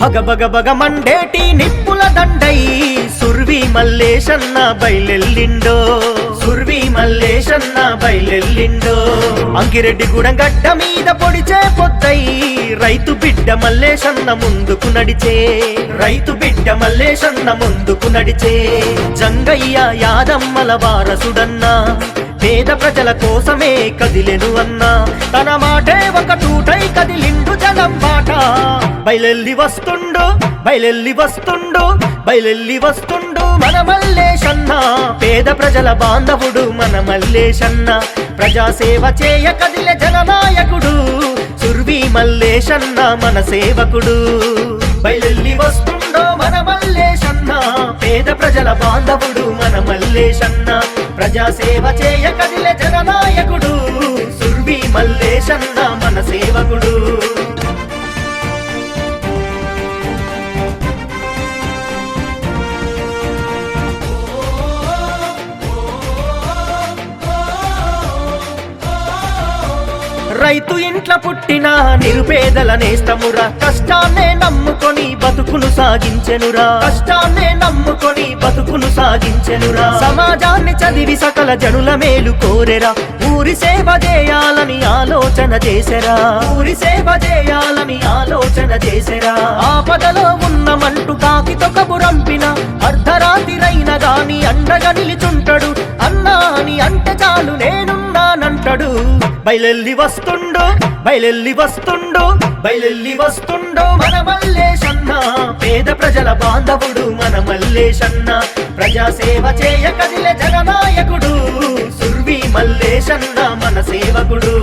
భగ భగ భగ మండేటి నిప్పుల దండై సుర్వి మల్లేశన్న బయలెల్లిండో సుర్వి మల్లేశన్న బయలెల్లిండో అంకిరెడ్డి గూడెం గడ్డ మీద పొడిచే పొద్దై రైతు బిడ్డ మల్లేశన్న ముందుకు నడిచే రైతు బిడ్డ మల్లేశన్న ముందుకు నడిచే జంగయ్య యాదమ్మల వారసుడన్నా పేద ప్రజల కోసమే కదిలెను అన్నా తన మాటే ఒక టూటై కదిలిండు జనం బాట బయలెల్లి వస్తుండు బయలెల్లి వస్తుండు బయలెల్లి వస్తుండు మన మల్లేశన్న పేద ప్రజల బాంధవుడు మన మల్లేశన్న ప్రజాసేవ చేయ కదిలే జననాయకుడు సుర్వి మల్లేశన్న మన సేవకుడు బయలెల్లి వస్తుండో మన మల్లేశన్న పేద ప్రజల బాంధవుడు మన మల్లేశన్న ప్రజాసేవ చేయ కదిలే జననాయకుడు సుర్వి మల్లేశన్న మన సేవకుడు రైతు ఇంట్ల పుట్టిన నిరుపేదల నేస్తమురా కష్టాన్నే నమ్ముకొని బతుకును సాగించెనురా కష్టాన్నే నమ్ముకొని బతుకును సాగించెనురా సమాజాన్ని చదివి సకల జనుల మేలు కోరెరా ఊరి సేవ చేయాలని ఆలోచన చేసెరా ఊరి సేవ చేయాలని ఆలోచన చేసెరా ఆపదలో ఉన్నమంటూ కాకితో కబురంపిన అర్ధరాత్రిరైన గాని అండగా నిలిచుంటాడు అన్నా అని అంటే చాలు నేనున్నానంటాడు బయలెల్లి వస్తుండో బయలెల్లి వస్తుండో బయలెల్లి వస్తుండో మన మల్లేశన్న పేద ప్రజల బాంధవుడు మన మల్లేశన్న ప్రజాసేవ చేయ కదిలే జననాయకుడు సుర్వి మల్లేశన్న మన సేవకుడు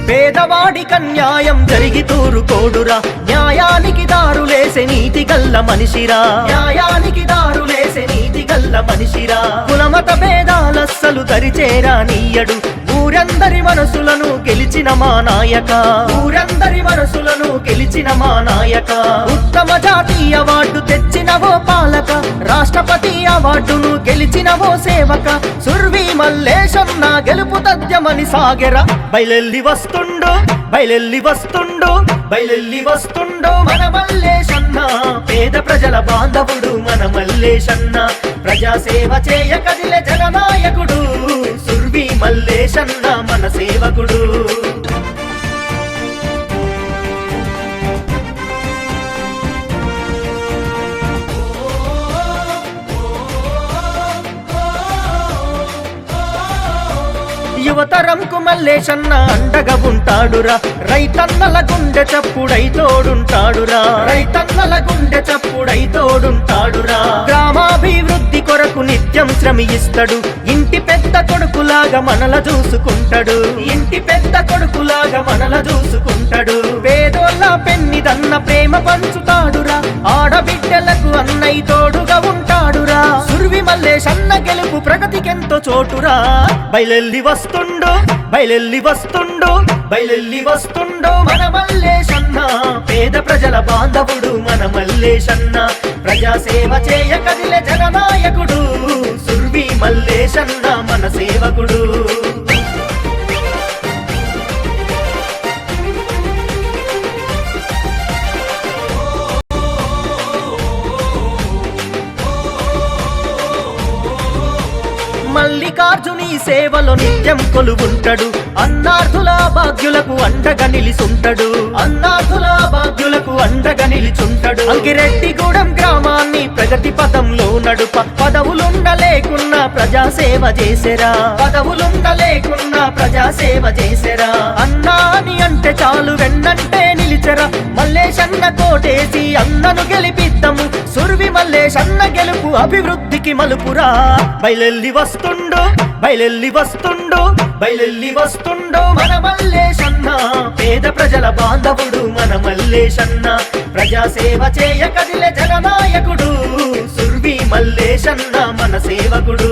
పేదవాడికి అన్యాయం జరిగి తూరుకోడురా న్యాయానికి దారులేసే నీతి గల్ల మనిషిరా న్యాయానికి దారులేసే నీతి గల్ల మనిషిరా కులమత భేదాలస్సలు దరిచేరా నీయడు ఊరందరి మనసులను గెలిచిన మా నాయక ఊరందరి మనసులను గెలిచిన మా నాయక ఉత్తమ జాతీయ అవార్డు తెచ్చినవో పాలక రాష్ట్రపతి అవార్డును గెలిచినవో సేవక సుర్వి మల్లేశన్న గెలుపు తథ్యమని సాగెరా బయలెల్లి వస్తుండో బయలెల్లి వస్తుండో బయలెల్లి వస్తుండో మన మల్లేశన్న పేద ప్రజల బాంధవుడు మన మల్లేశన్న ప్రజాసేవ చేయ కదిలే జననాయకుడు సుర్వి మల్లేశన్న మన సేవకుడు యువతరంకు మల్లేశన్న అండగా ఉంటాడురా రైతన్నల గుండె చప్పుడై తోడుంటాడురా రైతన్నల గుండె చప్పుడై తోడుంటాడురా గ్రామాభివృద్ధి కొరకు నిత్యం శ్రమిస్తాడు ఇంటి పెద్ద కొడుకులాగా మనల చూసుకుంటాడు ఇంటి పెద్ద కొడుకులాగా మనల చూసుకుంటాడు పేదోళ్ళ పెన్నిదన్న ప్రేమ పంచుతాడురా ఆడబిడ్డలకు అన్నయ్య తోడుగా ఉంటాడురా సుర్వి మల్లేశన్న గెలుపు ప్రగతికెంతో చోటురా బయలెల్లి వస్తుండో బయలెల్లి వస్తుండో బయలెల్లి వస్తుండో మన మల్లేశన్న పేద ప్రజల బాంధవుడు మన మల్లేశన్న ప్రజాసేవ చేయ కదిలే జననాయకుడు సుర్వి మల్లేశన్న మన సేవకుడు మల్లికార్జుని సేవలో నిత్యం కొలువుంటాడు అన్నార్థుల భాగ్యులకు అండగా నిలిచుంటాడు అన్నార్థుల భాగ్యులకు అండగా నిలిచుంటాడు అంకిరెడ్డి గూడెం గ్రామాన్ని ప్రగతి పదంలో నడుప పదవులుండలేకున్నా ప్రజాసేవ చేసెరా పదవులుండలేకున్నా ప్రజాసేవ చేసెరా అన్నా అని అంటే చాలు వెన్నంటే నిలిచెరా మల్లేశన్న కోటేసి అన్నను గెలిపిద్దాము సుర్వి మల్లేశన్న గెలుపు అభివృద్ధికి మలుపురా బయలెల్లి వస్తుండో బయలెల్లి వస్తుండో బయలెల్లి వస్తుండో మన మల్లేశన్న పేద ప్రజల బాంధవుడు మన మల్లేశన్న ప్రజాసేవ చేయ కదిలే జననాయకుడు సుర్వి మల్లేశన్న మన సేవకుడు